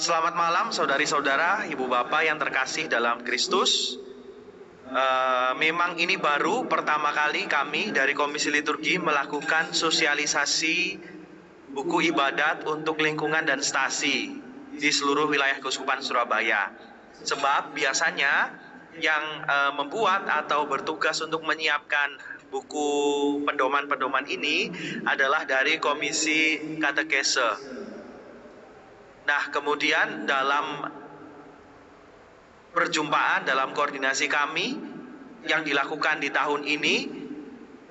Selamat malam saudari-saudara, ibu bapak yang terkasih dalam Kristus. Memang ini baru pertama kali kami dari Komisi Liturgi melakukan sosialisasi buku ibadat untuk lingkungan dan stasi di seluruh wilayah Keuskupan Surabaya. Sebab biasanya yang membuat atau bertugas untuk menyiapkan buku pedoman-pedoman ini adalah dari Komisi Katekese. Nah, kemudian dalam perjumpaan, dalam koordinasi kami yang dilakukan di tahun ini,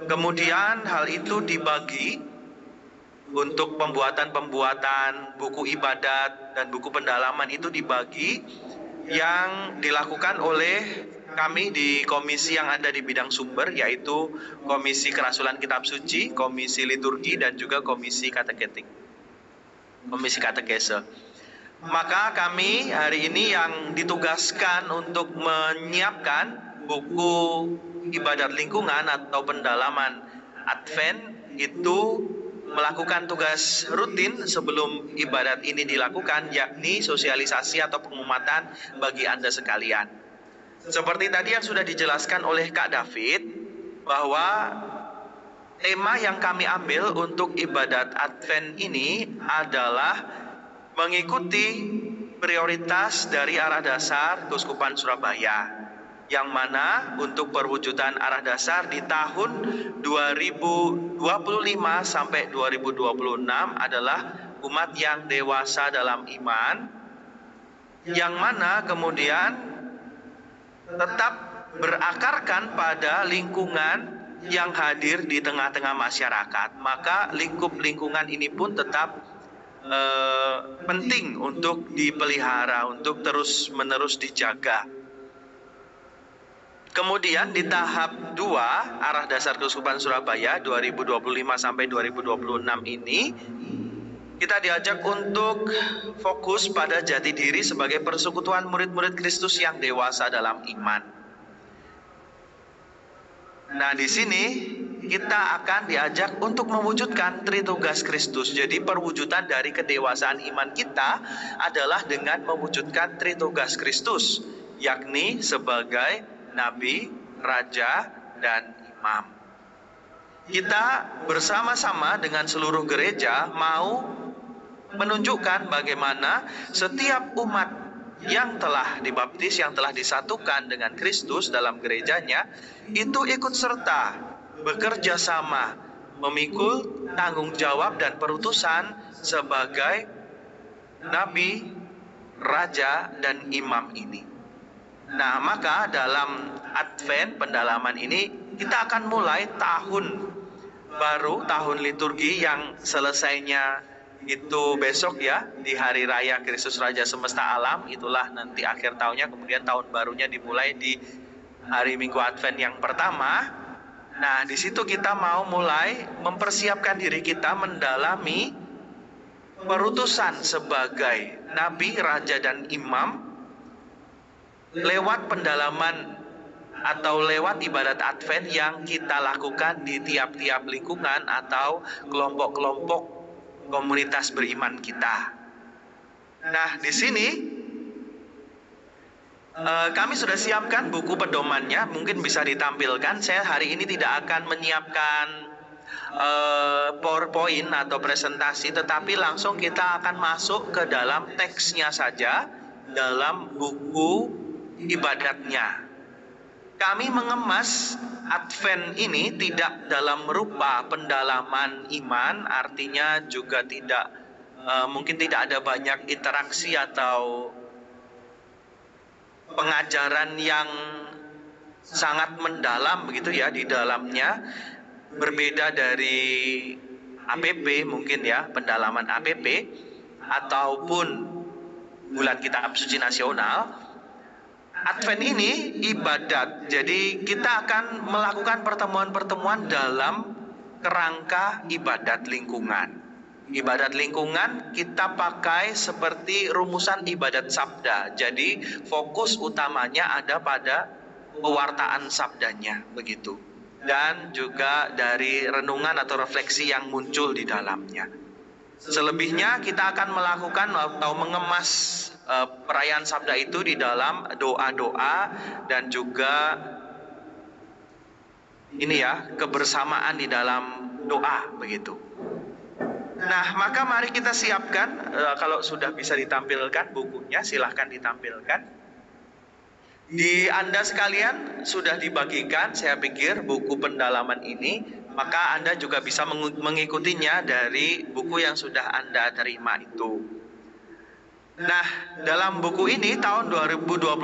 kemudian hal itu dibagi untuk pembuatan buku ibadat dan buku pendalaman itu dibagi yang dilakukan oleh kami di komisi yang ada di bidang sumber, yaitu Komisi Kerasulan Kitab Suci, Komisi Liturgi, dan juga Komisi Katekese. Maka kami hari ini yang ditugaskan untuk menyiapkan buku ibadat lingkungan atau pendalaman Advent itu melakukan tugas rutin sebelum ibadat ini dilakukan, yakni sosialisasi atau pengumatan bagi Anda sekalian. Seperti tadi yang sudah dijelaskan oleh Kak David, bahwa tema yang kami ambil untuk ibadat Advent ini adalah mengikuti prioritas dari arah dasar Keuskupan Surabaya, yang mana untuk perwujudan arah dasar di tahun 2025 sampai 2026 adalah umat yang dewasa dalam iman, yang mana kemudian tetap berakarkan pada lingkungan yang hadir di tengah-tengah masyarakat. Maka lingkup lingkungan ini pun tetap penting untuk dipelihara, untuk terus-menerus dijaga. Kemudian di tahap 2 arah dasar Keuskupan Surabaya 2025 sampai 2026 ini kita diajak untuk fokus pada jati diri sebagai persekutuan murid-murid Kristus yang dewasa dalam iman. Nah, di sini kita akan diajak untuk mewujudkan tritugas Kristus. Jadi perwujudan dari kedewasaan iman kita adalah dengan mewujudkan tritugas Kristus, yakni sebagai nabi, raja, dan imam. Kita bersama-sama dengan seluruh gereja mau menunjukkan bagaimana setiap umat yang telah dibaptis, yang telah disatukan dengan Kristus dalam gerejanya, itu ikut serta bekerja sama, memikul tanggung jawab dan perutusan sebagai nabi, raja, dan imam ini. Nah, maka dalam Advent pendalaman ini kita akan mulai tahun baru, tahun liturgi yang selesainya itu besok ya, di hari raya Kristus Raja Semesta Alam. Itulah nanti akhir tahunnya, kemudian tahun barunya dimulai di hari Minggu Advent yang pertama. Nah, di situ kita mau mulai mempersiapkan diri kita mendalami perutusan sebagai nabi, raja, dan imam lewat pendalaman atau lewat ibadat Advent yang kita lakukan di tiap-tiap lingkungan atau kelompok-kelompok komunitas beriman kita. Nah, di sini kami sudah siapkan buku pedomannya, mungkin bisa ditampilkan. Saya hari ini tidak akan menyiapkan PowerPoint atau presentasi, tetapi langsung kita akan masuk ke dalam teksnya saja, dalam buku ibadatnya. Kami mengemas Advent ini tidak dalam rupa pendalaman iman, artinya juga tidak mungkin tidak ada banyak interaksi atau pengajaran yang sangat mendalam begitu ya di dalamnya, berbeda dari APP mungkin ya, pendalaman APP ataupun Bulan Kitab Suci Nasional. Advent ini ibadat, jadi kita akan melakukan pertemuan-pertemuan dalam kerangka ibadat lingkungan. Ibadat lingkungan kita pakai seperti rumusan ibadat sabda. Jadi fokus utamanya ada pada pewartaan sabdanya begitu. Dan juga dari renungan atau refleksi yang muncul di dalamnya. Selebihnya kita akan melakukan atau mengemas perayaan sabda itu di dalam doa-doa dan juga ini ya, kebersamaan di dalam doa begitu. Nah, maka mari kita siapkan, kalau sudah bisa ditampilkan bukunya, silahkan ditampilkan. Di Anda sekalian sudah dibagikan, saya pikir, buku pendalaman ini, maka Anda juga bisa mengikutinya dari buku yang sudah Anda terima itu. Nah, dalam buku ini tahun 2025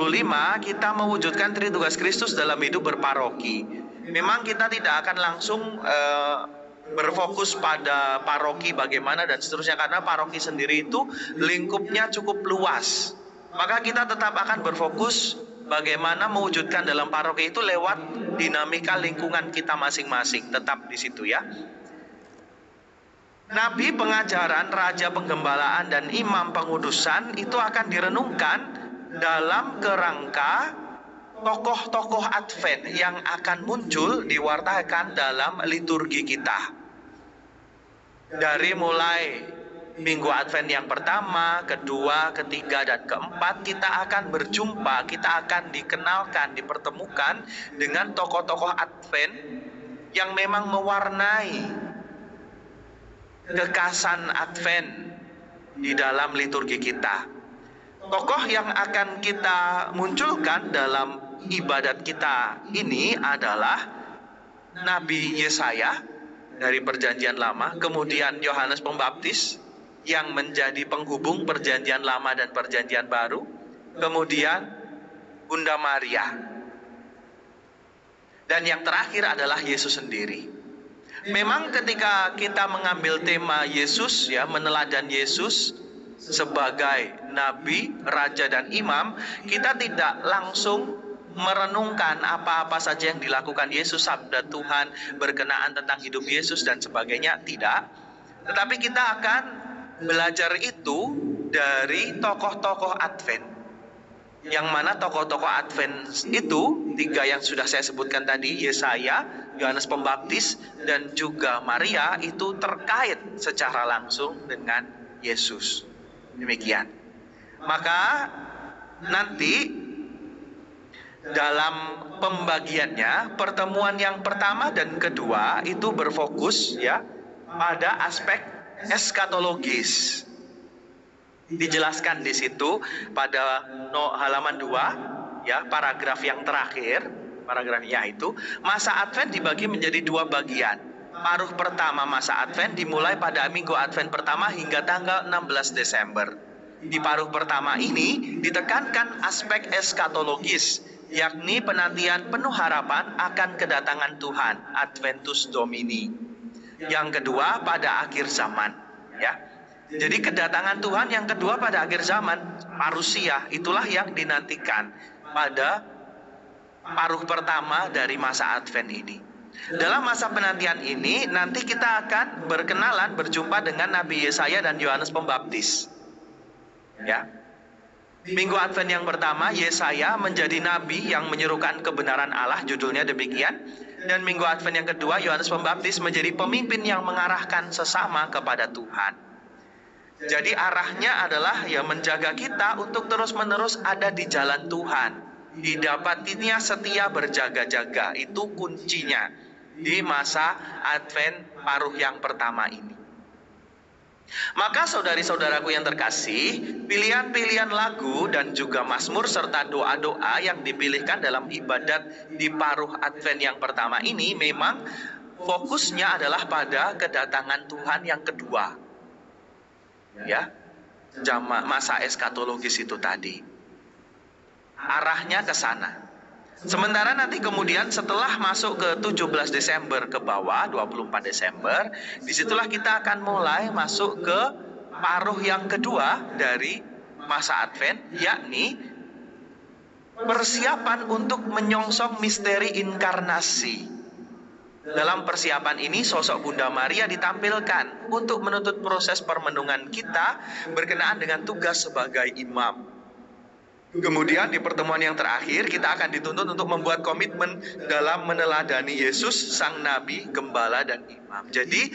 kita mewujudkan Tritugas Kristus dalam hidup berparoki. Memang kita tidak akan langsung berfokus pada paroki bagaimana dan seterusnya, karena paroki sendiri itu lingkupnya cukup luas. Maka kita tetap akan berfokus bagaimana mewujudkan dalam paroki itu lewat dinamika lingkungan kita masing-masing. Tetap di situ ya. Nabi, pengajaran, raja penggembalaan, dan imam pengudusan itu akan direnungkan dalam kerangka tokoh-tokoh Advent yang akan muncul diwartakan dalam liturgi kita. Dari mulai Minggu Advent yang pertama, kedua, ketiga, dan keempat, kita akan berjumpa, kita akan dikenalkan, dipertemukan dengan tokoh-tokoh Advent yang memang mewarnai kekasan Advent di dalam liturgi kita. Tokoh yang akan kita munculkan dalam ibadat kita ini adalah Nabi Yesaya dari Perjanjian Lama, kemudian Yohanes Pembaptis yang menjadi penghubung Perjanjian Lama dan Perjanjian Baru, kemudian Bunda Maria, dan yang terakhir adalah Yesus sendiri. Memang ketika kita mengambil tema Yesus ya, meneladani Yesus sebagai nabi, raja, dan imam, kita tidak langsung merenungkan apa-apa saja yang dilakukan Yesus, sabda Tuhan berkenaan tentang hidup Yesus dan sebagainya, tidak. Tetapi kita akan belajar itu dari tokoh-tokoh Advent. Yang mana tokoh-tokoh Advent itu, tiga yang sudah saya sebutkan tadi, Yesaya, Yohanes Pembaptis, dan juga Maria, itu terkait secara langsung dengan Yesus. Demikian. Maka nanti dalam pembagiannya, pertemuan yang pertama dan kedua itu berfokus ya pada aspek eskatologis. Dijelaskan di situ pada halaman 2 ya, paragraf yang terakhir, paragrafnya itu masa Advent dibagi menjadi dua bagian. Paruh pertama masa Advent dimulai pada Minggu Advent pertama hingga tanggal 16 Desember. Di paruh pertama ini ditekankan aspek eskatologis, yakni penantian penuh harapan akan kedatangan Tuhan, Adventus Domini. Yang kedua pada akhir zaman ya. Jadi kedatangan Tuhan yang kedua pada akhir zaman, parusia, itulah yang dinantikan pada paruh pertama dari masa Advent ini. Dalam masa penantian ini, nanti kita akan berkenalan, berjumpa dengan Nabi Yesaya dan Yohanes Pembaptis. Ya. Minggu Advent yang pertama, Yesaya menjadi nabi yang menyerukan kebenaran Allah, judulnya demikian. Dan Minggu Advent yang kedua, Yohanes Pembaptis menjadi pemimpin yang mengarahkan sesama kepada Tuhan. Jadi arahnya adalah ya menjaga kita untuk terus-menerus ada di jalan Tuhan. Didapatinya setia berjaga-jaga, itu kuncinya di masa Advent paruh yang pertama ini. Maka saudari-saudaraku yang terkasih, pilihan-pilihan lagu dan juga mazmur serta doa-doa yang dipilihkan dalam ibadat di paruh Advent yang pertama ini memang fokusnya adalah pada kedatangan Tuhan yang kedua. Ya, masa eskatologis itu tadi. Arahnya ke sana. Sementara nanti kemudian setelah masuk ke 17 Desember ke bawah, 24 Desember, disitulah kita akan mulai masuk ke paruh yang kedua dari masa Advent, yakni persiapan untuk menyongsong misteri inkarnasi. Dalam persiapan ini sosok Bunda Maria ditampilkan untuk menuntut proses permenungan kita berkenaan dengan tugas sebagai imam. Kemudian di pertemuan yang terakhir kita akan dituntut untuk membuat komitmen dalam meneladani Yesus, Sang Nabi, Gembala, dan Imam. Jadi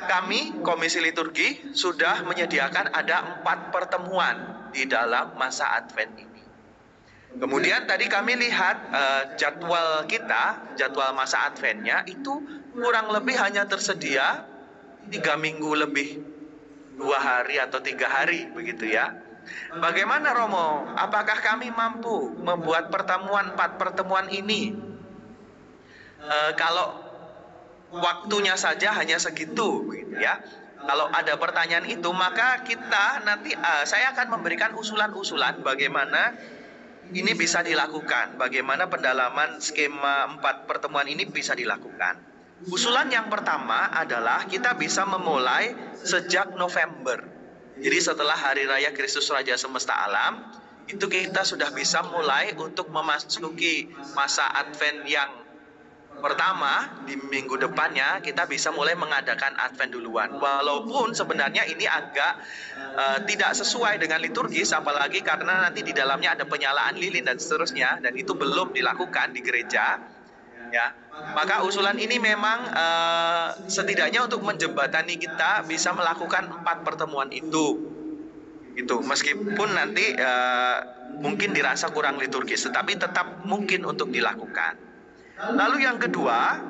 kami Komisi Liturgi sudah menyediakan ada 4 pertemuan di dalam masa Advent ini. Kemudian tadi kami lihat jadwal kita, jadwal masa Adventnya itu kurang lebih hanya tersedia 3 minggu lebih, 2 hari atau 3 hari begitu ya. Bagaimana Romo? Apakah kami mampu membuat 4 pertemuan ini? Kalau waktunya saja hanya segitu, begitu ya. Kalau ada pertanyaan itu, maka kita nanti saya akan memberikan usulan-usulan bagaimana ini bisa dilakukan, bagaimana pendalaman skema 4 pertemuan ini bisa dilakukan. Usulan yang pertama adalah kita bisa memulai sejak November. Jadi setelah Hari Raya Kristus Raja Semesta Alam, itu kita sudah bisa mulai untuk memasuki masa Advent yang pertama. Di minggu depannya kita bisa mulai mengadakan Advent duluan. Walaupun sebenarnya ini agak tidak sesuai dengan liturgis, apalagi karena nanti di dalamnya ada penyalaan lilin dan seterusnya, dan itu belum dilakukan di gereja. Ya, maka usulan ini memang setidaknya untuk menjembatani kita bisa melakukan 4 pertemuan itu. Meskipun nanti mungkin dirasa kurang liturgis, tetapi tetap mungkin untuk dilakukan. Lalu yang kedua,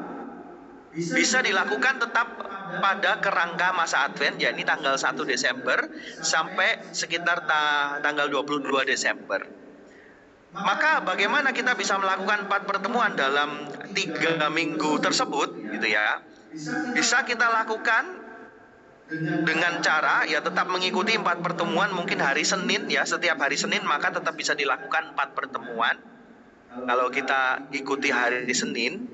bisa dilakukan tetap pada kerangka masa Advent, yakni tanggal 1 Desember sampai sekitar tanggal 22 Desember. Maka bagaimana kita bisa melakukan 4 pertemuan dalam 3 minggu tersebut, gitu ya? Bisa kita lakukan dengan cara ya tetap mengikuti 4 pertemuan, mungkin hari Senin ya, setiap hari Senin maka tetap bisa dilakukan 4 pertemuan. Kalau kita ikuti hari Senin,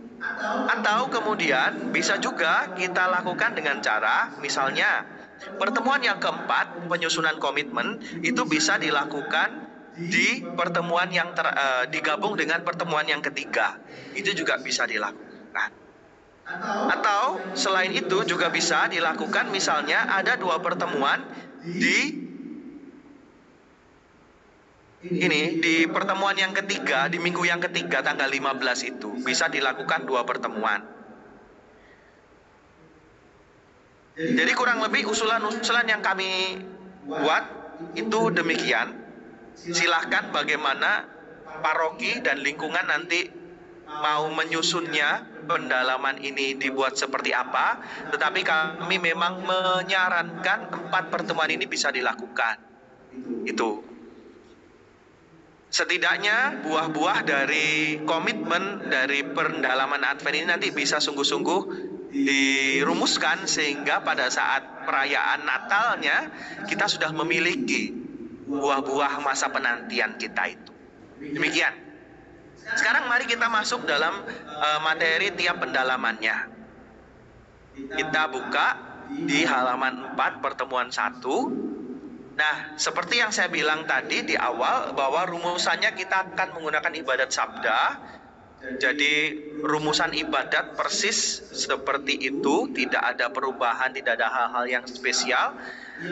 atau kemudian bisa juga kita lakukan dengan cara misalnya pertemuan yang keempat, penyusunan komitmen, itu bisa dilakukan di pertemuan yang digabung dengan pertemuan yang ketiga. Itu juga bisa dilakukan. Atau selain itu juga bisa dilakukan misalnya ada 2 pertemuan di pertemuan yang ketiga, di minggu yang ketiga tanggal 15 itu bisa dilakukan 2 pertemuan. Jadi kurang lebih usulan-usulan yang kami buat itu demikian. Silahkan bagaimana paroki dan lingkungan nanti mau menyusunnya, pendalaman ini dibuat seperti apa. Tetapi kami memang menyarankan 4 pertemuan ini bisa dilakukan. Itu setidaknya buah-buah dari komitmen dari pendalaman Advent ini nanti bisa sungguh-sungguh dirumuskan, sehingga pada saat perayaan Natalnya kita sudah memiliki buah-buah masa penantian kita itu. Demikian. Sekarang mari kita masuk dalam materi tiap pendalamannya. Kita buka di halaman 4 pertemuan 1. Nah, seperti yang saya bilang tadi di awal, bahwa rumusannya kita akan menggunakan ibadat sabda. Jadi rumusan ibadat persis seperti itu, tidak ada perubahan, tidak ada hal-hal yang spesial.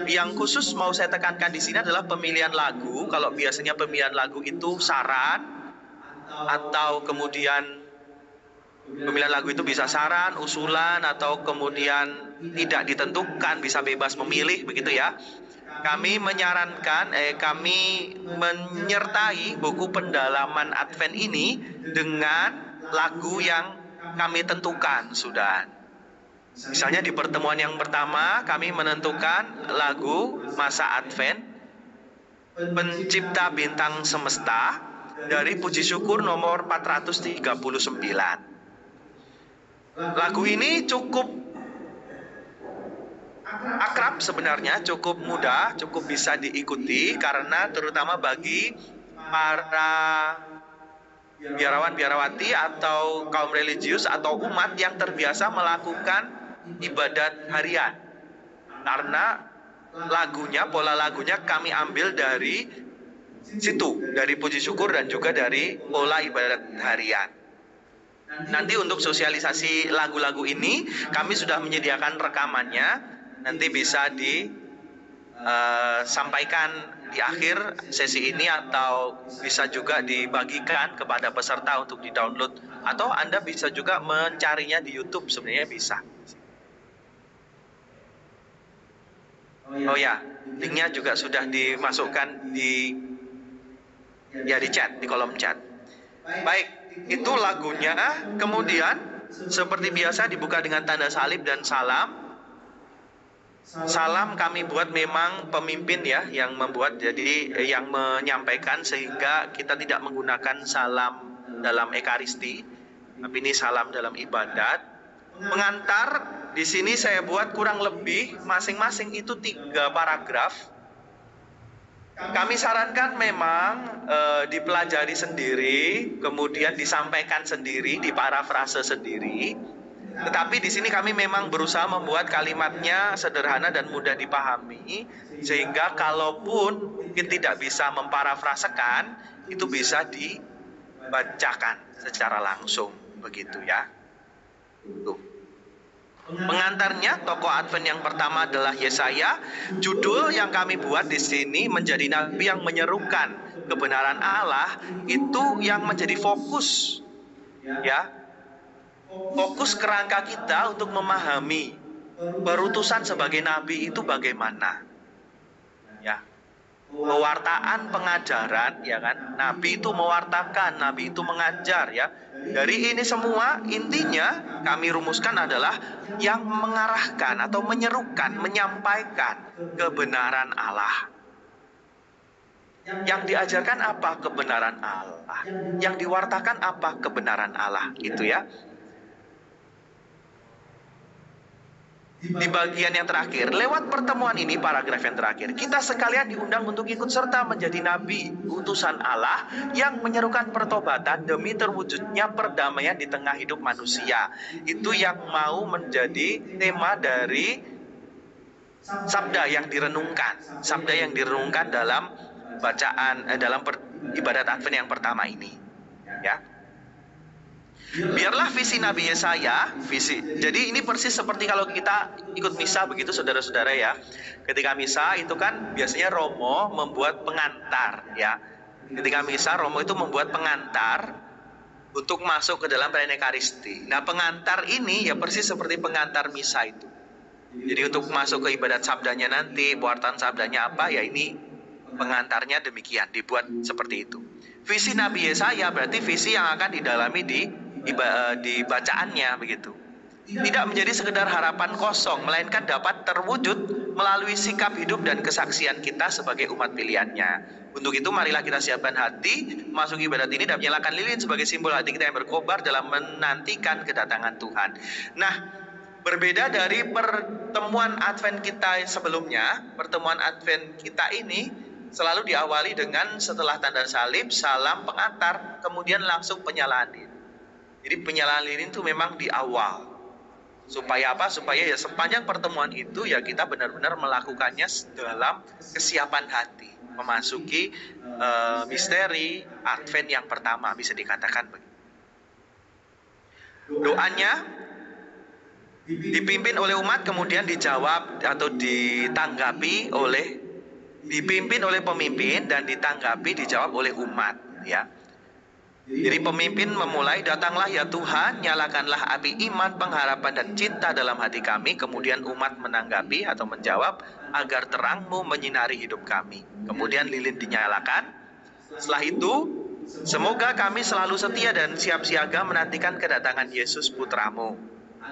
Yang khusus mau saya tekankan di sini adalah pemilihan lagu. Kalau biasanya pemilihan lagu itu saran, atau kemudian pemilihan lagu itu bisa saran, usulan, atau kemudian tidak ditentukan, bisa bebas memilih, begitu ya. Kami menyarankan, kami menyertai buku pendalaman Advent ini dengan lagu yang kami tentukan sudah. Misalnya di pertemuan yang pertama kami menentukan lagu masa Advent Pencipta Bintang Semesta dari Puji Syukur nomor 439. Lagu ini cukup akrab sebenarnya, cukup mudah, cukup bisa diikuti, karena terutama bagi para biarawan-biarawati atau kaum religius atau umat yang terbiasa melakukan ibadat harian. Karena lagunya, pola lagunya kami ambil dari situ, dari Puji Syukur dan juga dari pola ibadat harian. Nanti untuk sosialisasi lagu-lagu ini kami sudah menyediakan rekamannya, nanti bisa disampaikan di akhir sesi ini, atau bisa juga dibagikan kepada peserta untuk di-download, atau Anda bisa juga mencarinya di YouTube, sebenarnya bisa. Oh ya, linknya juga sudah dimasukkan di chat, di kolom chat. Baik, itu lagunya. Kemudian seperti biasa dibuka dengan tanda salib dan salam. Salam kami buat memang pemimpin ya yang membuat, jadi yang menyampaikan, sehingga kita tidak menggunakan salam dalam ekaristi, tapi ini salam dalam ibadat. Pengantar di sini saya buat kurang lebih masing-masing itu 3 paragraf. Kami sarankan memang dipelajari sendiri, kemudian disampaikan sendiri, diparafrase sendiri. Tetapi di sini kami memang berusaha membuat kalimatnya sederhana dan mudah dipahami, sehingga kalaupun mungkin tidak bisa memparafrasekan, itu bisa dibacakan secara langsung, begitu ya. Tuh. Pengantarnya tokoh Advent yang pertama adalah Yesaya. Judul yang kami buat di sini menjadi nabi yang menyerukan kebenaran Allah, itu yang menjadi fokus ya. Fokus kerangka kita untuk memahami perutusan sebagai nabi itu bagaimana. Ya. Pewartaan pengajaran ya kan. Nabi itu mewartakan, nabi itu mengajar ya. Dari ini semua intinya kami rumuskan adalah yang mengarahkan atau menyerukan, menyampaikan kebenaran Allah. Yang diajarkan apa? Kebenaran Allah. Yang diwartakan apa? Kebenaran Allah. Itu ya. Di bagian yang terakhir, lewat pertemuan ini, paragraf yang terakhir, kita sekalian diundang untuk ikut serta menjadi nabi, utusan Allah yang menyerukan pertobatan demi terwujudnya perdamaian di tengah hidup manusia. Itu yang mau menjadi tema dari sabda yang direnungkan dalam bacaan dalam ibadat Advent yang pertama ini. Ya. Biarlah visi Nabi Yesaya, jadi ini persis seperti kalau kita ikut misa begitu saudara-saudara ya. Ketika misa itu kan biasanya Romo membuat pengantar ya. Ketika misa Romo itu membuat pengantar untuk masuk ke dalam perayaan Ekaristi. Nah, pengantar ini ya persis seperti pengantar misa itu. Jadi untuk masuk ke ibadat sabdanya nanti, pewartaan sabdanya apa ya, ini pengantarnya demikian, dibuat seperti itu. Visi Nabi Yesaya berarti visi yang akan didalami di bacaannya begitu. Tidak menjadi sekedar harapan kosong, melainkan dapat terwujud melalui sikap hidup dan kesaksian kita sebagai umat pilihannya. Untuk itu marilah kita siapkan hati masuk ibadat ini dan menyalakan lilin sebagai simbol hati kita yang berkobar dalam menantikan kedatangan Tuhan. Nah, berbeda dari pertemuan Advent kita sebelumnya, pertemuan Advent kita ini selalu diawali dengan setelah tanda salib, salam, pengantar, kemudian langsung penyalaan lilin. Jadi penyalaan lilin itu memang di awal. Supaya apa? Supaya ya sepanjang pertemuan itu ya kita benar-benar melakukannya dalam kesiapan hati, memasuki misteri Advent yang pertama, bisa dikatakan begitu. Doanya dipimpin oleh umat, kemudian dijawab atau dipimpin oleh pemimpin dan dijawab oleh umat ya. Jadi pemimpin memulai, datanglah ya Tuhan, nyalakanlah api iman, pengharapan dan cinta dalam hati kami. Kemudian umat menanggapi atau menjawab, agar terang-Mu menyinari hidup kami. Kemudian lilin dinyalakan. Setelah itu, semoga kami selalu setia dan siap siaga menantikan kedatangan Yesus Putra-Mu,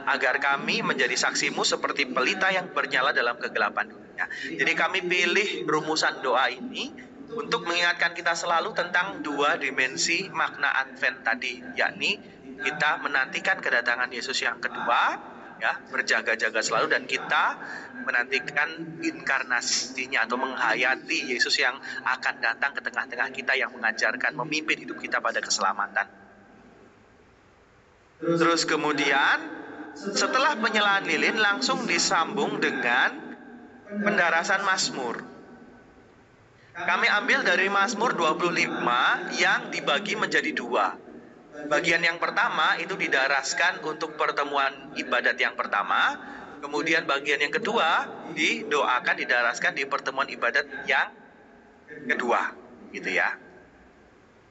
agar kami menjadi saksi-Mu seperti pelita yang bernyala dalam kegelapan dunia. Jadi kami pilih rumusan doa ini untuk mengingatkan kita selalu tentang 2 dimensi makna Advent tadi, yakni kita menantikan kedatangan Yesus yang kedua, ya, berjaga-jaga selalu, dan kita menantikan inkarnasinya atau menghayati Yesus yang akan datang ke tengah-tengah kita, yang mengajarkan, memimpin hidup kita pada keselamatan. Terus kemudian setelah penyalaan lilin langsung disambung dengan pendarasan Mazmur. Kami ambil dari Mazmur 25 yang dibagi menjadi 2. Bagian yang pertama itu didaraskan untuk pertemuan ibadat yang pertama. Kemudian bagian yang kedua didoakan, didaraskan di pertemuan ibadat yang kedua, gitu ya.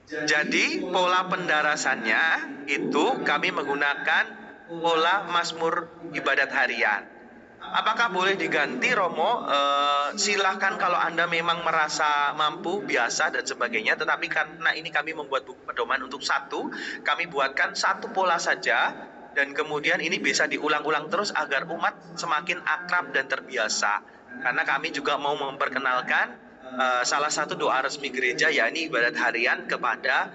Jadi pola pendarasannya itu kami menggunakan pola Mazmur ibadat harian. Apakah boleh diganti, Romo? Silahkan kalau Anda memang merasa mampu, biasa dan sebagainya. Tetapi karena ini kami membuat buku pedoman untuk satu, kami buatkan satu pola saja. Dan kemudian ini bisa diulang-ulang terus agar umat semakin akrab dan terbiasa. Karena kami juga mau memperkenalkan salah satu doa resmi gereja, yakni ibadat harian kepada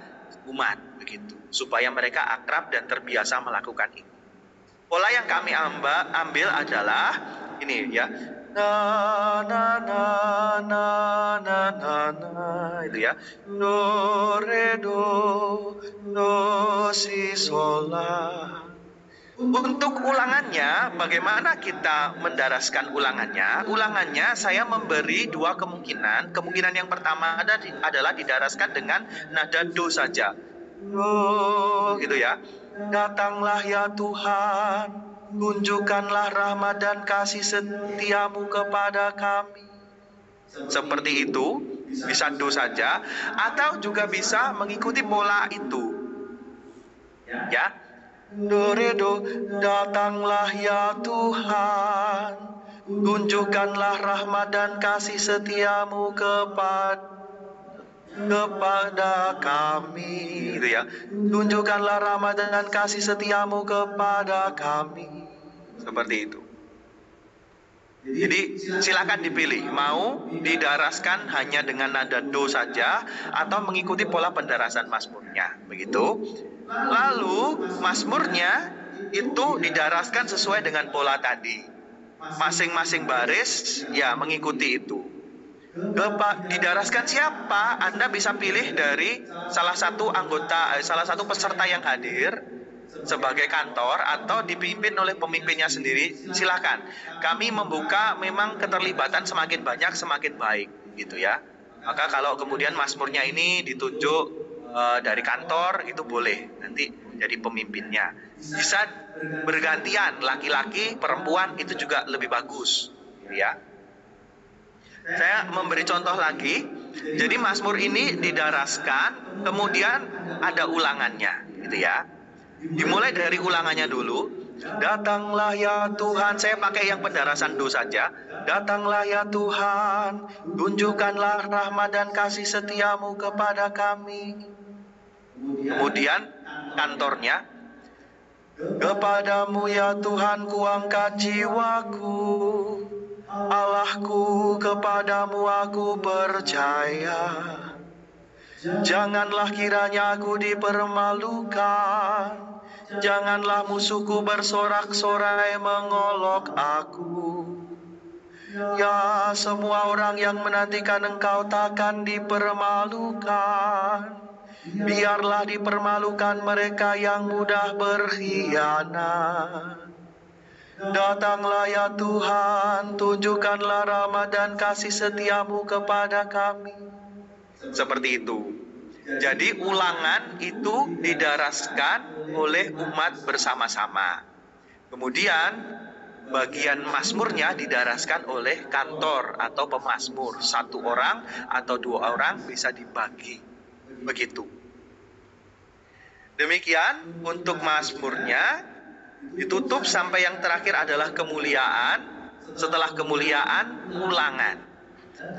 umat, begitu. Supaya mereka akrab dan terbiasa melakukan ini. Pola yang kami ambil adalah ini ya. Na na na na na na na, itu ya. Do re do si sol la. Untuk ulangannya, bagaimana kita mendaraskan ulangannya? Ulangannya saya memberi dua kemungkinan. Kemungkinan yang pertama adalah didaraskan dengan nada do saja. Do, gitu ya. Datanglah ya Tuhan, tunjukkanlah rahmat dan kasih setiamu kepada kami. Seperti itu, bisa do saja, atau juga bisa mengikuti pola itu. Ya, do re do, datanglah ya Tuhan, tunjukkanlah rahmat dan kasih setiamu kepada kami, gitu ya. Tunjukkanlah rahmat dan kasih setiamu kepada kami. Seperti itu. Jadi silakan dipilih, mau didaraskan hanya dengan nada do saja atau mengikuti pola pendarasan mazmurnya, begitu. Lalu mazmurnya itu didaraskan sesuai dengan pola tadi. Masing-masing baris ya mengikuti itu. Didaraskan siapa? Anda bisa pilih dari salah satu peserta yang hadir sebagai kantor atau dipimpin oleh pemimpinnya sendiri. Silakan. Kami membuka memang keterlibatan semakin banyak semakin baik, gitu ya. Maka kalau kemudian mazmurnya ini ditunjuk dari kantor, itu boleh nanti jadi pemimpinnya. Bisa bergantian, laki-laki, perempuan, itu juga lebih bagus, ya. Saya memberi contoh lagi. Jadi mazmur ini didaraskan, kemudian ada ulangannya, gitu ya. Dimulai dari ulangannya dulu. Datanglah ya Tuhan, saya pakai yang pendarasan do saja. Datanglah ya Tuhan, tunjukkanlah rahmat dan kasih setiamu kepada kami. Kemudian kantornya. Kepadamu ya Tuhan kuangkat jiwaku, Allahku, kepadamu aku percaya. Janganlah kiranya aku dipermalukan, janganlah musuhku bersorak-sorai mengolok aku. Ya, semua orang yang menantikan Engkau takkan dipermalukan. Biarlah dipermalukan mereka yang mudah berkhianat. Datanglah ya Tuhan, tunjukkanlah rahmat dan kasih setiamu kepada kami. Seperti itu. Jadi ulangan itu didaraskan oleh umat bersama-sama. Kemudian bagian mazmurnya didaraskan oleh kantor atau pemazmur. Satu orang atau dua orang bisa dibagi. Begitu. Demikian untuk mazmurnya. Ditutup sampai yang terakhir adalah kemuliaan. Setelah kemuliaan, ulangan.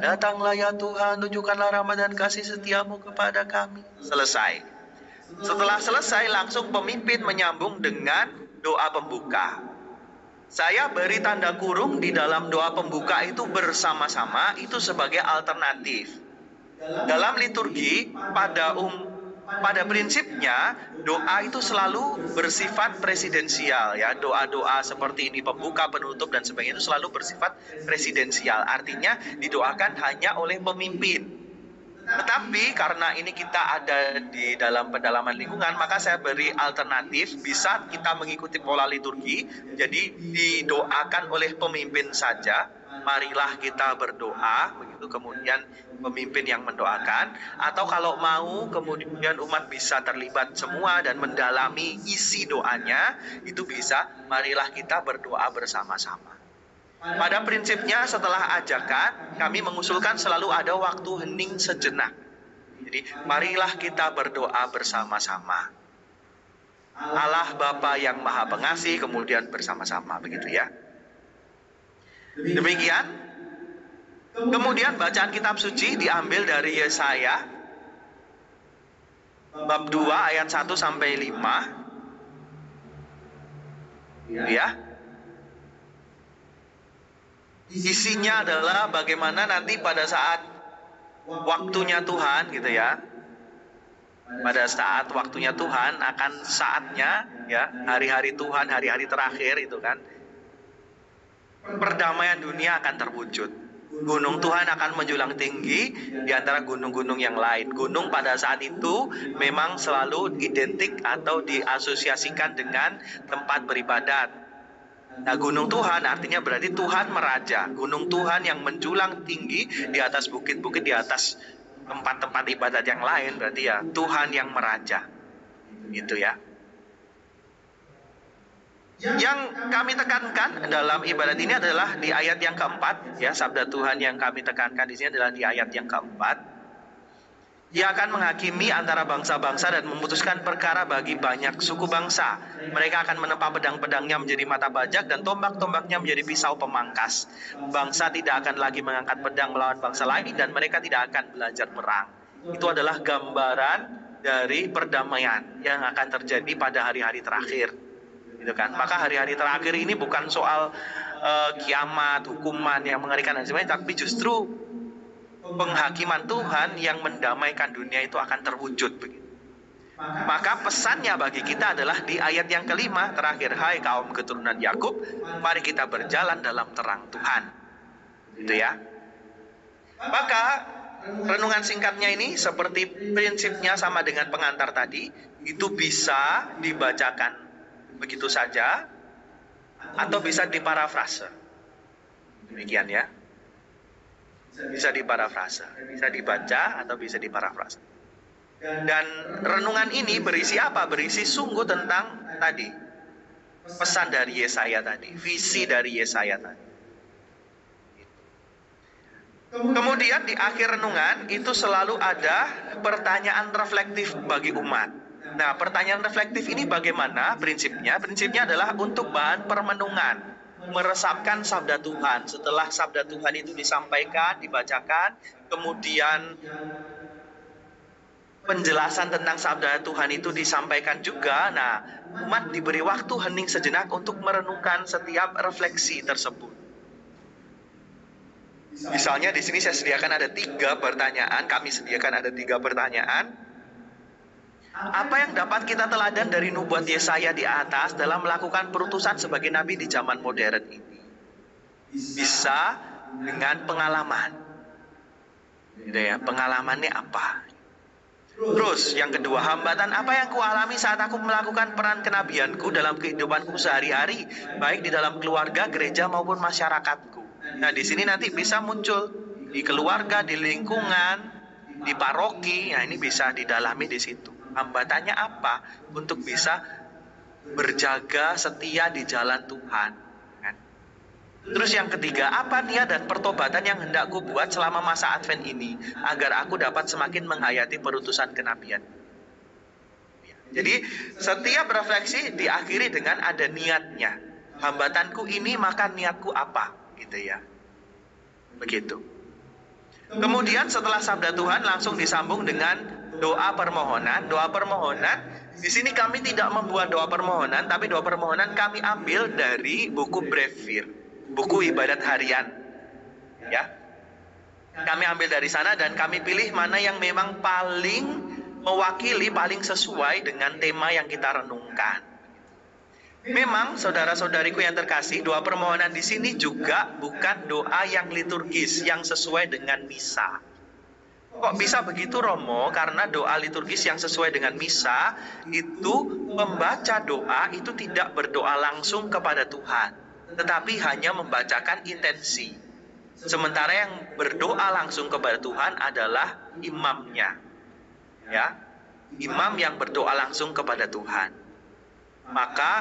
Datanglah ya Tuhan, tunjukkanlah rahmat dan kasih setiamu kepada kami. Selesai. Setelah selesai, langsung pemimpin menyambung dengan doa pembuka. Saya beri tanda kurung di dalam doa pembuka itu bersama-sama, itu sebagai alternatif. Dalam liturgi, pada prinsipnya doa itu selalu bersifat presidensial, ya. Doa-doa seperti ini, pembuka, penutup dan sebagainya, itu selalu bersifat presidensial. Artinya didoakan hanya oleh pemimpin. Tetapi karena ini kita ada di dalam pendalaman lingkungan, maka saya beri alternatif, bisa kita mengikuti pola liturgi. Jadi didoakan oleh pemimpin saja. Marilah kita berdoa, begitu, kemudian pemimpin yang mendoakan. Atau kalau mau kemudian umat bisa terlibat semua dan mendalami isi doanya, itu bisa, marilah kita berdoa bersama-sama. Pada prinsipnya setelah ajakan, kami mengusulkan selalu ada waktu hening sejenak. Jadi marilah kita berdoa bersama-sama. Allah Bapa yang Maha Pengasih, kemudian bersama-sama, begitu ya. Demikian. Kemudian bacaan kitab suci diambil dari Yesaya bab 2 ayat 1 sampai 5. Ya. Isinya adalah bagaimana nanti pada saat waktunya Tuhan gitu ya. Pada saat waktunya Tuhan akan saatnya ya, hari-hari Tuhan, hari-hari terakhir itu kan. Perdamaian dunia akan terwujud. Gunung Tuhan akan menjulang tinggi di antara gunung-gunung yang lain. Gunung pada saat itu memang selalu identik atau diasosiasikan dengan tempat beribadat. Nah, gunung Tuhan artinya berarti Tuhan meraja. Gunung Tuhan yang menjulang tinggi di atas bukit-bukit, di atas tempat-tempat ibadat yang lain, berarti ya Tuhan yang meraja. Gitu ya. Yang kami tekankan dalam ibadat ini adalah di ayat yang keempat, ya, sabda Tuhan yang kami tekankan di sini adalah di ayat yang keempat. Dia akan menghakimi antara bangsa-bangsa dan memutuskan perkara bagi banyak suku bangsa. Mereka akan menempa pedang-pedangnya menjadi mata bajak dan tombak-tombaknya menjadi pisau pemangkas. Bangsa tidak akan lagi mengangkat pedang melawan bangsa lain dan mereka tidak akan belajar perang. Itu adalah gambaran dari perdamaian yang akan terjadi pada hari-hari terakhir. Gitu kan. Maka hari-hari terakhir ini bukan soal kiamat, hukuman yang mengerikan dan sebagainya, tapi justru penghakiman Tuhan yang mendamaikan dunia itu akan terwujud begitu. Maka pesannya bagi kita adalah di ayat yang kelima terakhir, hai kaum keturunan Yakub, mari kita berjalan dalam terang Tuhan. Gitu ya. Maka renungan singkatnya ini seperti prinsipnya sama dengan pengantar tadi, itu bisa dibacakan begitu saja atau bisa diparafrase. Demikian ya. Bisa diparafrase, bisa dibaca atau bisa diparafrase. Dan renungan ini berisi apa? Berisi sungguh tentang tadi pesan dari Yesaya tadi, visi dari Yesaya tadi. Kemudian di akhir renungan itu selalu ada pertanyaan reflektif bagi umat. Nah, pertanyaan reflektif ini bagaimana prinsipnya? Prinsipnya adalah untuk bahan permenungan, meresapkan sabda Tuhan. Setelah sabda Tuhan itu disampaikan, dibacakan, kemudian penjelasan tentang sabda Tuhan itu disampaikan juga. Nah, umat diberi waktu hening sejenak untuk merenungkan setiap refleksi tersebut. Misalnya di sini saya sediakan ada 3 pertanyaan, kami sediakan ada 3 pertanyaan. Apa yang dapat kita teladan dari nubuat Yesaya di atas dalam melakukan perutusan sebagai nabi di zaman modern ini? Bisa dengan pengalaman. Gitu ya, pengalamannya apa? Terus yang kedua, hambatan apa yang kualami saat aku melakukan peran kenabianku dalam kehidupanku sehari-hari, baik di dalam keluarga, gereja maupun masyarakatku. Nah, di sini nanti bisa muncul di keluarga, di lingkungan, di paroki. Nah, ini bisa didalami di situ. Hambatannya apa untuk bisa berjaga setia di jalan Tuhan. Terus yang ketiga, apa niat dan pertobatan yang hendak ku buat selama masa Advent ini agar aku dapat semakin menghayati perutusan kenabian. Jadi setiap refleksi diakhiri dengan ada niatnya. Hambatanku ini maka niatku apa, gitu ya. Begitu. Kemudian setelah sabda Tuhan langsung disambung dengan doa permohonan. Doa permohonan, di sini kami tidak membuat doa permohonan, tapi doa permohonan kami ambil dari buku Brevir, buku ibadat harian. Ya. Kami ambil dari sana dan kami pilih mana yang memang paling mewakili, paling sesuai dengan tema yang kita renungkan. Memang saudara-saudariku yang terkasih, doa permohonan di sini juga bukan doa yang liturgis, yang sesuai dengan misa. Kok bisa begitu, Romo? Karena doa liturgis yang sesuai dengan misa itu membaca doa itu tidak berdoa langsung kepada Tuhan, tetapi hanya membacakan intensi. Sementara yang berdoa langsung kepada Tuhan adalah imamnya. Ya, imam yang berdoa langsung kepada Tuhan. Maka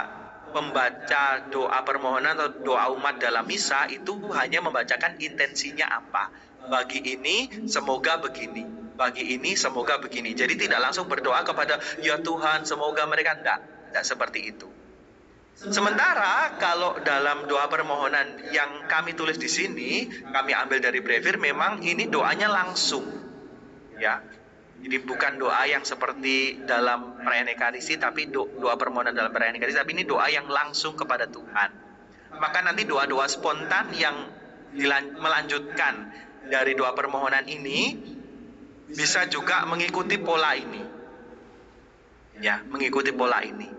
pembaca doa permohonan atau doa umat dalam misa itu hanya membacakan intensinya apa. Bagi ini semoga begini, bagi ini semoga begini. Jadi tidak langsung berdoa kepada ya Tuhan semoga mereka, tidak seperti itu. Sementara kalau dalam doa permohonan yang kami tulis di sini, kami ambil dari Brevir, memang ini doanya langsung, ya. Jadi bukan doa yang seperti dalam perayaan Ekaristi, tapi doa permohonan dalam perayaan Ekaristi, tapi ini doa yang langsung kepada Tuhan. Maka nanti doa-doa spontan yang melanjutkan dari doa permohonan ini bisa juga mengikuti pola ini, ya, mengikuti pola ini.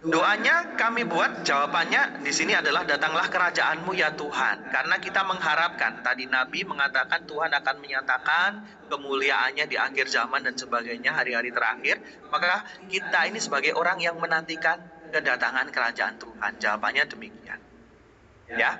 Doanya kami buat, jawabannya di sini adalah datanglah kerajaan-Mu ya Tuhan. Karena kita mengharapkan, tadi Nabi mengatakan Tuhan akan menyatakan kemuliaannya di akhir zaman dan sebagainya, hari-hari terakhir. Maka kita ini sebagai orang yang menantikan kedatangan kerajaan Tuhan. Jawabannya demikian. Ya.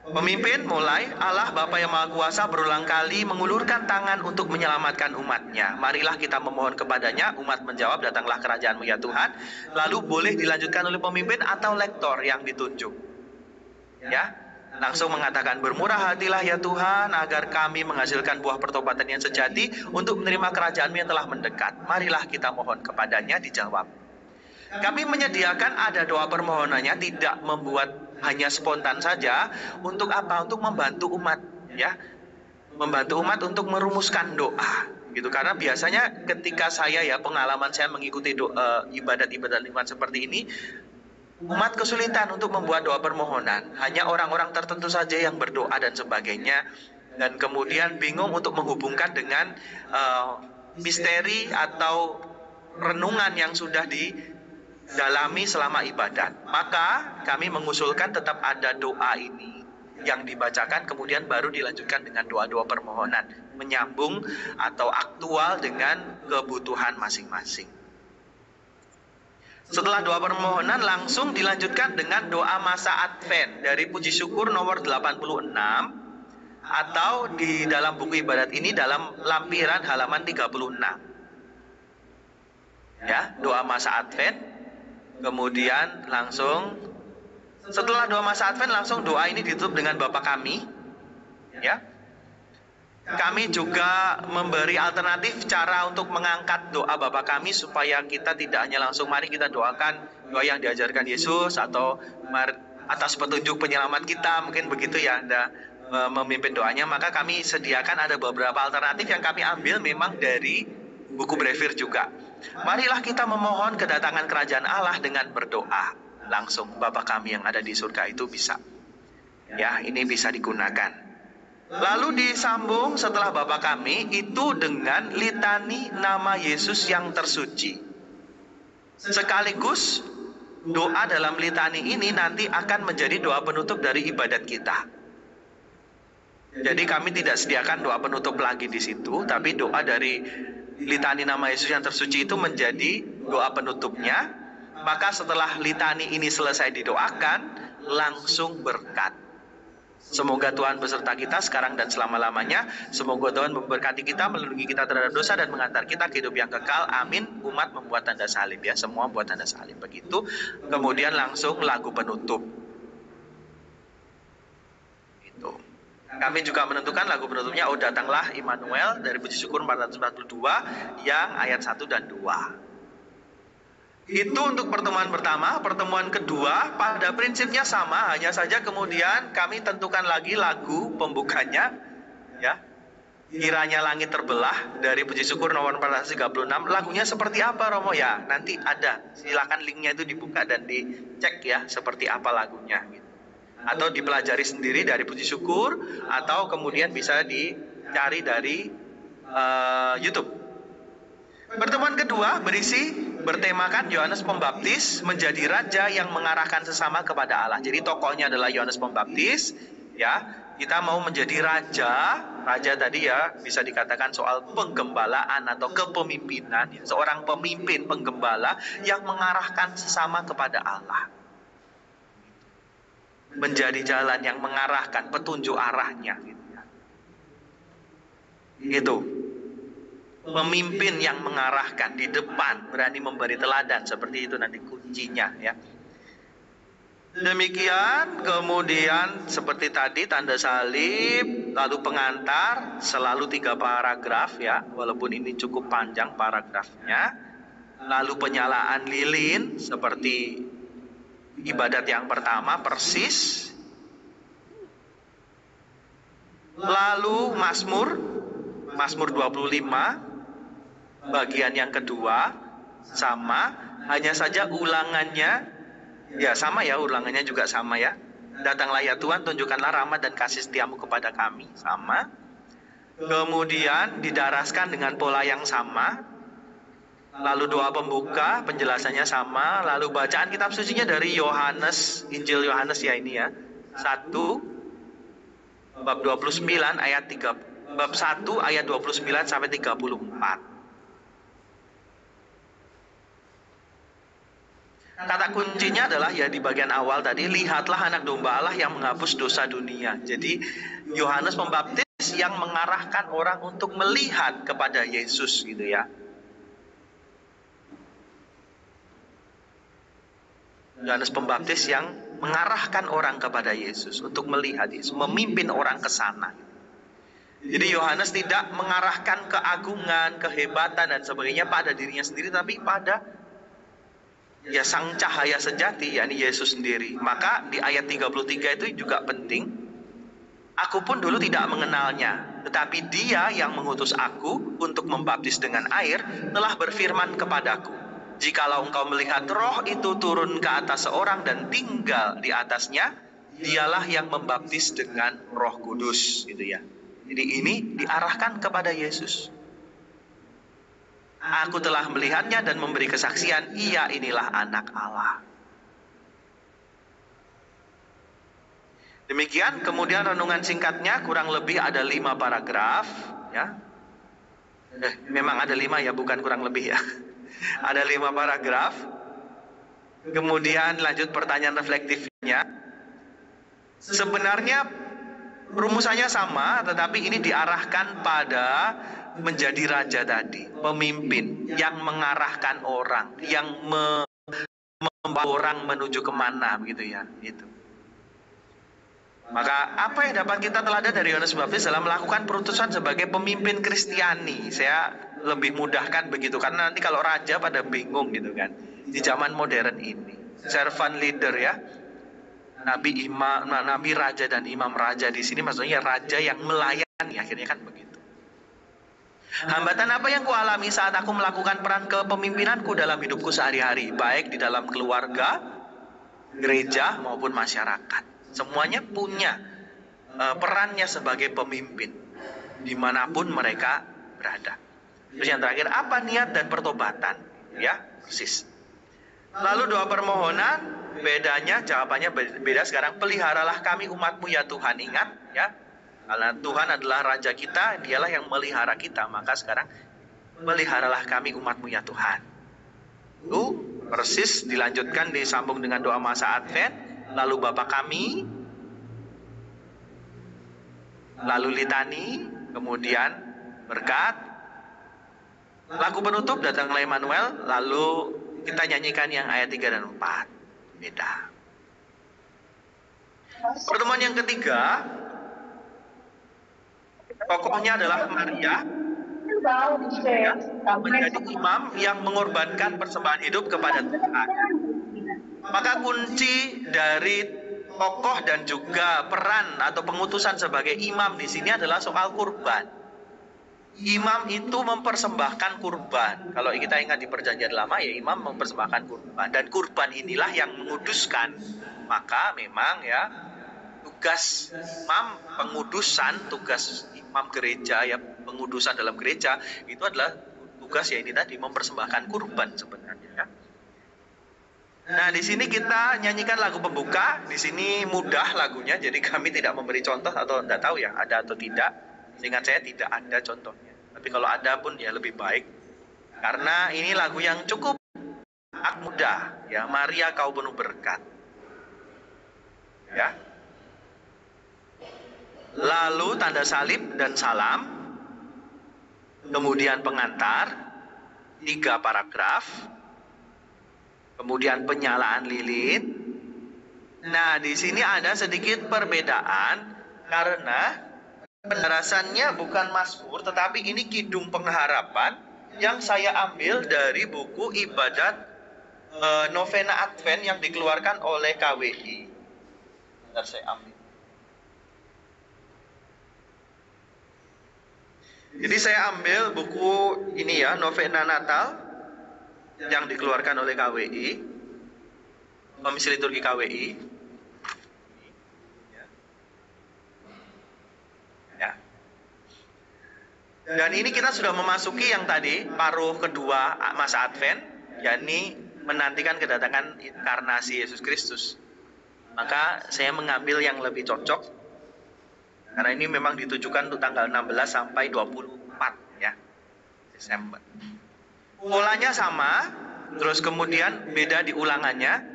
Pemimpin mulai, Allah Bapa yang Maha Kuasa berulang kali mengulurkan tangan untuk menyelamatkan umatnya. Marilah kita memohon kepadanya. Umat menjawab, datanglah kerajaan-Mu ya Tuhan. Lalu boleh dilanjutkan oleh pemimpin atau lektor yang ditunjuk. Ya, langsung mengatakan, bermurah hatilah ya Tuhan agar kami menghasilkan buah pertobatan yang sejati untuk menerima kerajaan-Mu yang telah mendekat. Marilah kita mohon kepadanya, dijawab. Kami menyediakan ada doa permohonannya, tidak membuat hanya spontan saja. Untuk apa? Untuk membantu umat, ya, membantu umat untuk merumuskan doa, gitu. Karena biasanya ketika saya, ya, pengalaman saya mengikuti ibadat-ibadat lingkungan seperti ini, umat kesulitan untuk membuat doa permohonan. Hanya orang-orang tertentu saja yang berdoa dan sebagainya, dan kemudian bingung untuk menghubungkan dengan misteri atau renungan yang sudah didalami selama ibadat. Maka kami mengusulkan tetap ada doa ini yang dibacakan, kemudian baru dilanjutkan dengan doa-doa permohonan, menyambung atau aktual dengan kebutuhan masing-masing. Setelah doa permohonan langsung dilanjutkan dengan doa masa Advent dari Puji Syukur nomor 86, atau di dalam buku ibadat ini dalam lampiran halaman 36. Ya, doa masa Advent. Kemudian langsung setelah doa masa Advent langsung doa ini ditutup dengan Bapa Kami, ya. Kami juga memberi alternatif cara untuk mengangkat doa Bapa Kami supaya kita tidak hanya langsung mari kita doakan doa yang diajarkan Yesus atau atas petunjuk penyelamat kita, mungkin begitu ya Anda memimpin doanya. Maka kami sediakan ada beberapa alternatif yang kami ambil memang dari buku Brevir juga. Marilah kita memohon kedatangan kerajaan Allah dengan berdoa langsung. Bapa Kami yang ada di surga itu bisa, ya, ini bisa digunakan. Lalu disambung setelah Bapa Kami itu dengan litani nama Yesus yang tersuci. Sekaligus doa dalam litani ini nanti akan menjadi doa penutup dari ibadat kita. Jadi kami tidak sediakan doa penutup lagi di situ, tapi doa dari litani nama Yesus yang tersuci itu menjadi doa penutupnya. Maka setelah litani ini selesai didoakan, langsung berkat. Semoga Tuhan beserta kita sekarang dan selama-lamanya. Semoga Tuhan memberkati kita, melindungi kita terhadap dosa, dan mengantar kita ke hidup yang kekal. Amin. Umat membuat tanda salib, ya, semua membuat tanda salib. Begitu. Kemudian langsung lagu penutup. Itu. Kami juga menentukan lagu penutupnya, Oh Datanglah Immanuel dari Puji Syukur 442 yang ayat 1 dan 2. Itu untuk pertemuan pertama. Pertemuan kedua pada prinsipnya sama, hanya saja kemudian kami tentukan lagi lagu pembukanya, ya. Kiranya langit terbelah dari Puji Syukur nomor 436. Lagunya seperti apa, Romo? Ya, nanti ada. Silakan linknya itu dibuka dan dicek, ya, seperti apa lagunya, gitu. Atau dipelajari sendiri dari Puji Syukur, atau kemudian bisa dicari dari YouTube. Pertemuan kedua bertemakan Yohanes Pembaptis menjadi raja yang mengarahkan sesama kepada Allah. Jadi tokohnya adalah Yohanes Pembaptis, ya. Kita mau menjadi raja. Raja tadi, ya, bisa dikatakan soal penggembalaan atau kepemimpinan, ya. Seorang pemimpin penggembala yang mengarahkan sesama kepada Allah. Menjadi jalan yang mengarahkan, petunjuk arahnya, gitu, ya. Gitu. Pemimpin yang mengarahkan di depan, berani memberi teladan, seperti itu nanti kuncinya, ya. Demikian, kemudian seperti tadi tanda salib, lalu pengantar, selalu 3 paragraf, ya, walaupun ini cukup panjang paragrafnya. Lalu penyalaan lilin seperti ibadat yang pertama persis. Lalu Mazmur 25 bagian yang kedua sama, hanya saja ulangannya ya sama ya, ulangannya juga sama ya. Datanglah ya Tuhan, tunjukkanlah rahmat dan kasih setiamu kepada kami, sama. Kemudian didaraskan dengan pola yang sama. Lalu doa pembuka, penjelasannya sama. Lalu bacaan kitab sucinya dari Yohanes, Injil Yohanes ya ini ya. 1 bab 29 ayat 3, bab 1 ayat 29 sampai 34. Kata kuncinya adalah ya di bagian awal tadi, lihatlah anak domba Allah yang menghapus dosa dunia. Jadi Yohanes Pembaptis yang mengarahkan orang untuk melihat kepada Yesus gitu ya. Yohanes Pembaptis yang mengarahkan orang kepada Yesus untuk melihat Yesus, memimpin orang ke sana. Jadi Yohanes tidak mengarahkan keagungan, kehebatan dan sebagainya pada dirinya sendiri, tapi pada ya sang cahaya sejati, yakni Yesus sendiri. Maka di ayat 33 itu juga penting. Aku pun dulu tidak mengenalnya, tetapi Dia yang mengutus aku untuk membaptis dengan air telah berfirman kepadaku, jikalau engkau melihat roh itu turun ke atas seorang dan tinggal di atasnya, dialah yang membaptis dengan Roh Kudus, gitu ya. Jadi ini diarahkan kepada Yesus. Aku telah melihatnya dan memberi kesaksian, ia inilah anak Allah. Demikian, kemudian renungan singkatnya kurang lebih ada 5 paragraf, ya. Memang ada 5 ya, bukan kurang lebih ya. Ada 5 paragraf. Kemudian lanjut pertanyaan reflektifnya. Sebenarnya rumusannya sama, tetapi ini diarahkan pada menjadi raja tadi, pemimpin yang mengarahkan orang, yang membawa orang menuju kemana, begitu ya. Itu. Maka apa yang dapat kita teladan dari Yohanes Pembaptis dalam melakukan perutusan sebagai pemimpin Kristiani? Saya lebih mudahkan begitu, karena nanti kalau raja pada bingung gitu kan. Di zaman modern ini, servant leader ya, nabi, imam, nabi raja dan imam raja di sini maksudnya raja yang melayani, akhirnya kan begitu. Hambatan apa yang kualami saat aku melakukan peran kepemimpinanku dalam hidupku sehari-hari, baik di dalam keluarga, gereja maupun masyarakat. Semuanya punya perannya sebagai pemimpin dimanapun mereka berada. Terus yang terakhir, apa niat dan pertobatan? Ya, persis. Lalu doa permohonan, bedanya, jawabannya beda sekarang. Peliharalah kami umatmu ya Tuhan. Ingat ya, karena Tuhan adalah Raja kita, dialah yang melihara kita. Maka sekarang, peliharalah kami umatmu ya Tuhan. Itu persis dilanjutkan, disambung dengan doa masa Advent. Lalu Bapa kami, lalu litani, kemudian berkat, lagu penutup datanglah Immanuel, lalu kita nyanyikan yang ayat 3 dan 4. Beda. Pertemuan yang ketiga, tokohnya adalah Maria, menjadi imam yang mengorbankan persembahan hidup kepada Tuhan. Maka kunci dari tokoh dan juga peran atau pengutusan sebagai imam di sini adalah soal kurban. Imam itu mempersembahkan kurban. Kalau kita ingat di Perjanjian Lama ya, imam mempersembahkan kurban, dan kurban inilah yang menguduskan. Maka memang ya tugas imam pengudusan, tugas imam gereja ya, pengudusan dalam gereja itu adalah tugas ya ini tadi, mempersembahkan kurban sebenarnya ya. Nah, di sini kita nyanyikan lagu pembuka. Di sini mudah lagunya, jadi kami tidak memberi contoh atau tidak tahu ya ada atau tidak. Seingat saya tidak ada contohnya. Tapi kalau ada pun ya lebih baik. Karena ini lagu yang cukup mudah ya. Maria kau penuh berkat. Ya. Lalu tanda salib dan salam. Kemudian pengantar 3 paragraf. Kemudian penyalaan lilin. Nah, di sini ada sedikit perbedaan karena pendarasannya bukan Mazmur, tetapi ini Kidung Pengharapan yang saya ambil dari buku ibadat Novena Advent yang dikeluarkan oleh KWI. Bentar saya ambil. Jadi saya ambil buku ini ya, Novena Natal yang dikeluarkan oleh KWI, Komisi Liturgi KWI. Ya. Dan ini kita sudah memasuki yang tadi paruh kedua masa Advent, yakni menantikan kedatangan inkarnasi Yesus Kristus. Maka saya mengambil yang lebih cocok karena ini memang ditujukan untuk tanggal 16 sampai 24 ya, Desember. Polanya sama, terus kemudian beda di ulangannya.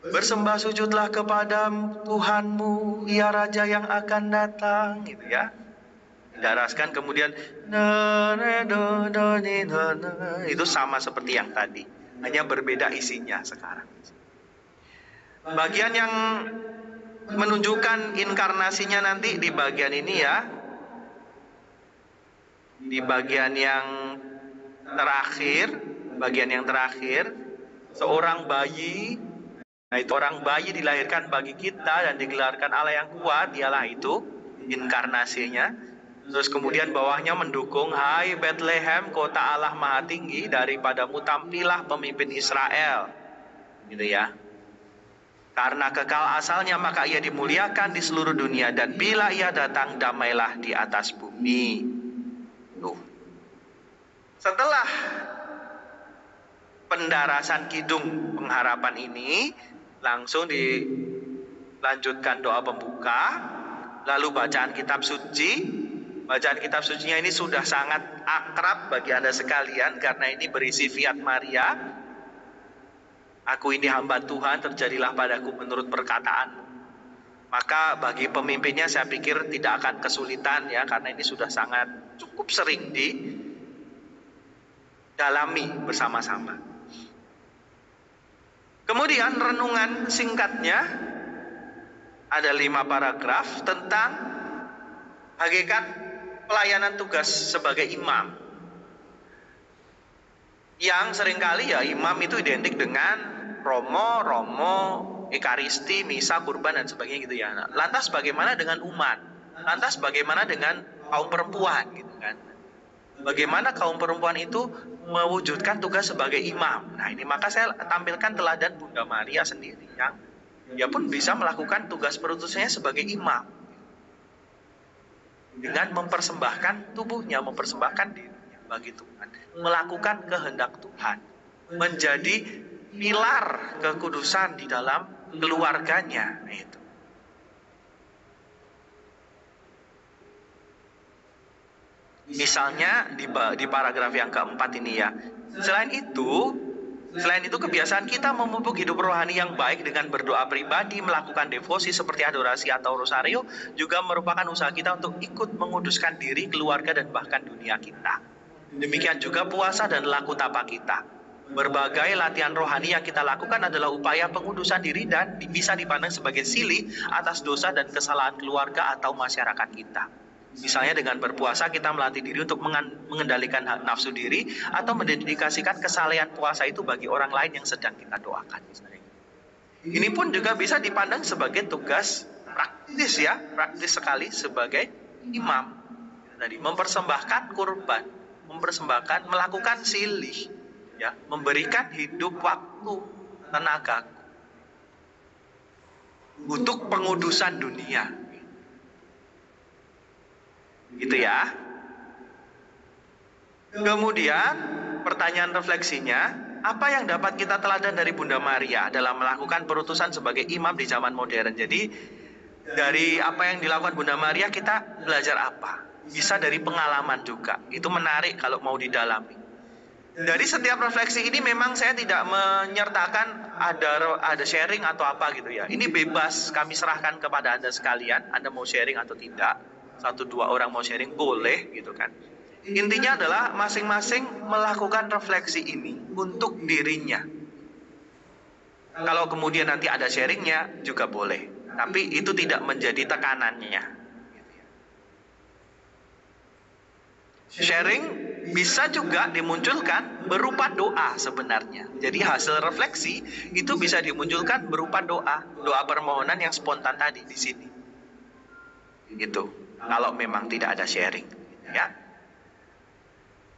Bersembah sujudlah kepada Tuhanmu, Ia Raja yang akan datang, gitu ya. Daraskan kemudian itu sama seperti yang tadi, hanya berbeda isinya sekarang. Bagian yang menunjukkan inkarnasinya nanti di bagian ini ya, di bagian yang terakhir, seorang bayi. Nah, itu orang bayi dilahirkan bagi kita dan digelarkan Allah yang kuat, dialah itu inkarnasinya. Terus kemudian bawahnya mendukung, hai Bethlehem, kota Allah Maha Tinggi, daripadamu tampillah pemimpin Israel, gitu ya. Karena kekal asalnya maka ia dimuliakan di seluruh dunia, dan bila ia datang damailah di atas bumi. Tuh. Setelah pendarasan kidung pengharapan ini, langsung dilanjutkan doa pembuka, lalu bacaan kitab suci. Bacaan kitab sucinya ini sudah sangat akrab bagi Anda sekalian karena ini berisi fiat Maria. Aku ini hamba Tuhan, terjadilah padaku menurut perkataanmu. Maka bagi pemimpinnya saya pikir tidak akan kesulitan ya, karena ini sudah sangat cukup sering didalami bersama-sama. Kemudian renungan singkatnya ada 5 paragraf tentang hakikat pelayanan tugas sebagai imam. Yang seringkali ya imam itu identik dengan romo, ekaristi, misa, kurban dan sebagainya gitu ya. Nah, lantas bagaimana dengan umat? Lantas bagaimana dengan kaum perempuan gitu kan? Bagaimana kaum perempuan itu mewujudkan tugas sebagai imam? Nah, ini maka saya tampilkan teladan Bunda Maria sendiri yang dia pun bisa melakukan tugas perutusannya sebagai imam dengan mempersembahkan tubuhnya, mempersembahkan dirinya bagi Tuhan, melakukan kehendak Tuhan, menjadi pilar kekudusan di dalam keluarganya. Itu. Misalnya di paragraf yang keempat ini ya. Selain itu kebiasaan kita memupuk hidup rohani yang baik dengan berdoa pribadi, melakukan devosi seperti adorasi atau rosario juga merupakan usaha kita untuk ikut menguduskan diri, keluarga dan bahkan dunia kita. Demikian juga puasa dan laku tapa kita. Berbagai latihan rohani yang kita lakukan adalah upaya pengudusan diri dan bisa dipandang sebagai silih atas dosa dan kesalahan keluarga atau masyarakat kita. Misalnya dengan berpuasa kita melatih diri untuk mengendalikan nafsu diri atau mendedikasikan kesalehan puasa itu bagi orang lain yang sedang kita doakan. Ini pun juga bisa dipandang sebagai tugas praktis ya, praktis sekali sebagai imam. Tadi mempersembahkan kurban, melakukan silih. Ya, memberikan hidup, waktu, tenaga untuk pengudusan dunia. Gitu ya. Kemudian pertanyaan refleksinya, apa yang dapat kita teladan dari Bunda Maria dalam melakukan perutusan sebagai imam di zaman modern? Jadi dari apa yang dilakukan Bunda Maria kita belajar apa? Bisa dari pengalaman juga. Itu menarik kalau mau didalami. Dari setiap refleksi ini memang saya tidak menyertakan ada sharing atau apa gitu ya. Ini bebas kami serahkan kepada Anda sekalian. Anda mau sharing atau tidak? 1-2 orang mau sharing boleh gitu kan. Intinya adalah masing-masing melakukan refleksi ini untuk dirinya. Kalau kemudian nanti ada sharingnya juga boleh. Tapi itu tidak menjadi tekanannya. Sharing bisa juga dimunculkan berupa doa sebenarnya. Jadi hasil refleksi itu bisa dimunculkan berupa doa permohonan yang spontan tadi di sini. Gitu. Kalau memang tidak ada sharing, ya.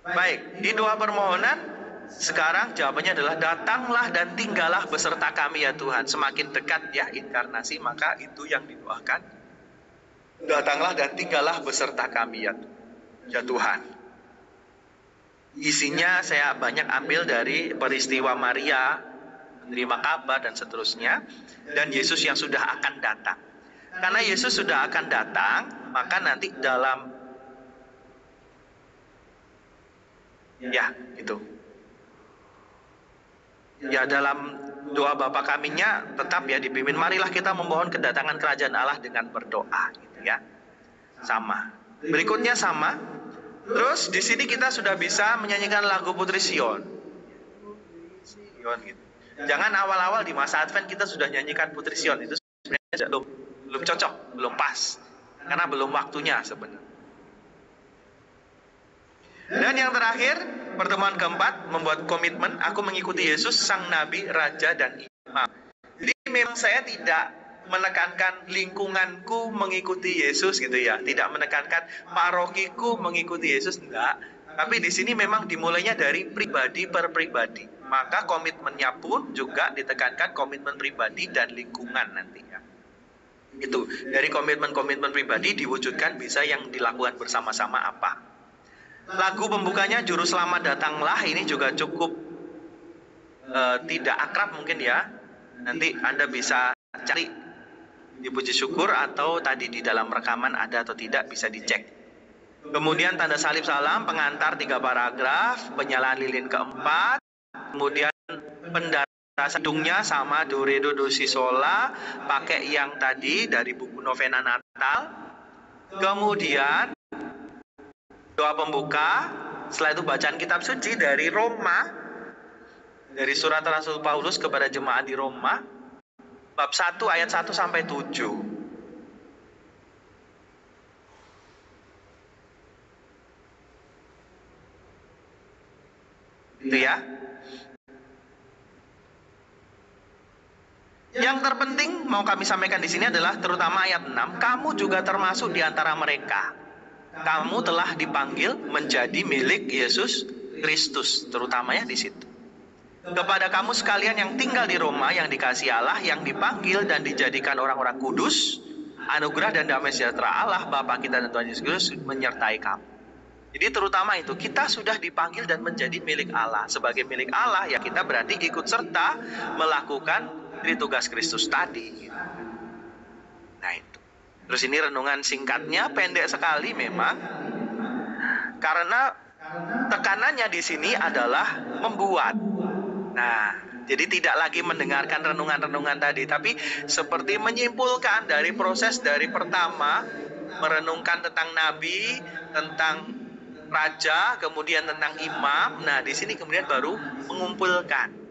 Baik, di doa permohonan sekarang jawabannya adalah datanglah dan tinggallah beserta kami ya Tuhan. Semakin dekat ya inkarnasi, maka itu yang didoakan. Datanglah dan tinggallah beserta kami ya Tuhan. Isinya saya banyak ambil dari peristiwa Maria menerima kabar dan seterusnya, dan Yesus yang sudah akan datang. Karena Yesus sudah akan datang, maka nanti dalam dalam doa Bapa Kami-nya tetap ya dipimpin, marilah kita memohon kedatangan kerajaan Allah dengan berdoa, gitu ya. Sama. Berikutnya sama. Terus di sini kita sudah bisa menyanyikan lagu Putri Sion. Gitu. Jangan awal-awal di masa Advent kita sudah nyanyikan Putri Sion, itu sebenarnya belum cocok, belum pas, karena belum waktunya sebenarnya. Dan yang terakhir, pertemuan keempat, membuat komitmen, aku mengikuti Yesus, Sang Nabi, Raja, dan Imam. Jadi memang saya tidak menekankan lingkunganku mengikuti Yesus gitu ya, tidak menekankan parokiku mengikuti Yesus, enggak. Tapi di sini memang dimulainya dari pribadi per pribadi. Maka komitmennya pun juga ditekankan komitmen pribadi dan lingkungan nantinya. Itu dari komitmen pribadi diwujudkan bisa yang dilakukan bersama-sama apa. Lagu pembukanya Juru Selamat Datanglah ini juga cukup tidak akrab mungkin ya. Nanti Anda bisa cari di Puji Syukur atau tadi di dalam rekaman ada atau tidak bisa dicek. Kemudian tanda salib salam, pengantar 3 paragraf, penyalaan lilin keempat, kemudian pendarasan hidungnya sama do re do si sola, pakai yang tadi dari buku Novena Natal. Kemudian doa pembuka, setelah itu bacaan kitab suci dari Roma, dari surat Rasul Paulus kepada jemaat di Roma. Bab 1 ayat 1 sampai 7. Itu ya. Yang terpenting mau kami sampaikan di sini adalah terutama ayat 6, kamu juga termasuk di antara mereka. Kamu telah dipanggil menjadi milik Yesus Kristus, terutamanya di situ. Kepada kamu sekalian yang tinggal di Roma, yang dikasihi Allah, yang dipanggil dan dijadikan orang-orang kudus, anugerah dan damai sejahtera Allah Bapa kita dan Tuhan Yesus Kristus menyertai kamu. Jadi terutama itu, kita sudah dipanggil dan menjadi milik Allah. Sebagai milik Allah ya kita berarti ikut serta melakukan tugas Kristus tadi. Nah itu. Terus ini renungan singkatnya, pendek sekali memang, karena tekanannya di sini adalah membuat. Nah, jadi tidak lagi mendengarkan renungan-renungan tadi, tapi seperti menyimpulkan dari proses dari pertama, merenungkan tentang nabi, tentang raja, kemudian tentang imam. Nah, di sini kemudian baru mengumpulkan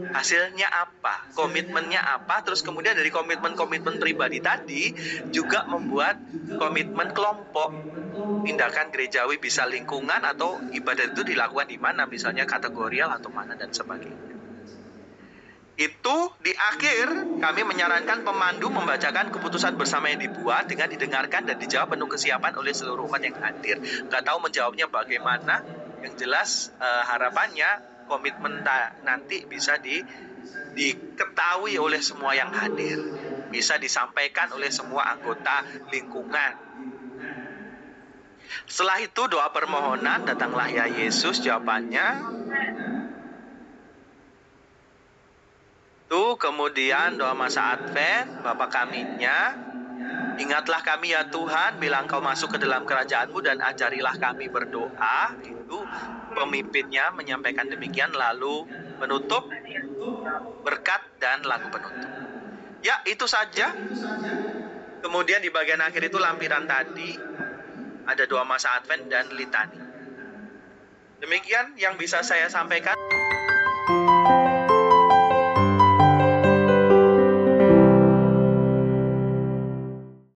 hasilnya apa, komitmennya apa, terus kemudian dari komitmen-komitmen pribadi tadi juga membuat komitmen kelompok. Tindakan gerejawi bisa lingkungan atau ibadat itu dilakukan di mana, misalnya kategorial atau mana dan sebagainya. Itu di akhir kami menyarankan pemandu membacakan keputusan bersama yang dibuat dengan didengarkan dan dijawab penuh kesiapan oleh seluruh umat yang hadir. Nggak tahu menjawabnya bagaimana, yang jelas harapannya komitmen nanti bisa diketahui oleh semua yang hadir, bisa disampaikan oleh semua anggota lingkungan. Setelah itu doa permohonan, datanglah ya Yesus, jawabannya. Tuh kemudian doa masa Advent, Bapa Kami-nya, ingatlah kami ya Tuhan, bila Engkau masuk ke dalam kerajaan-Mu dan ajarilah kami berdoa. Itu pemimpinnya menyampaikan demikian, lalu menutup berkat dan lagu penutup. Ya itu saja. Kemudian di bagian akhir itu lampiran tadi, ada doa masa Advent dan litani. Demikian yang bisa saya sampaikan.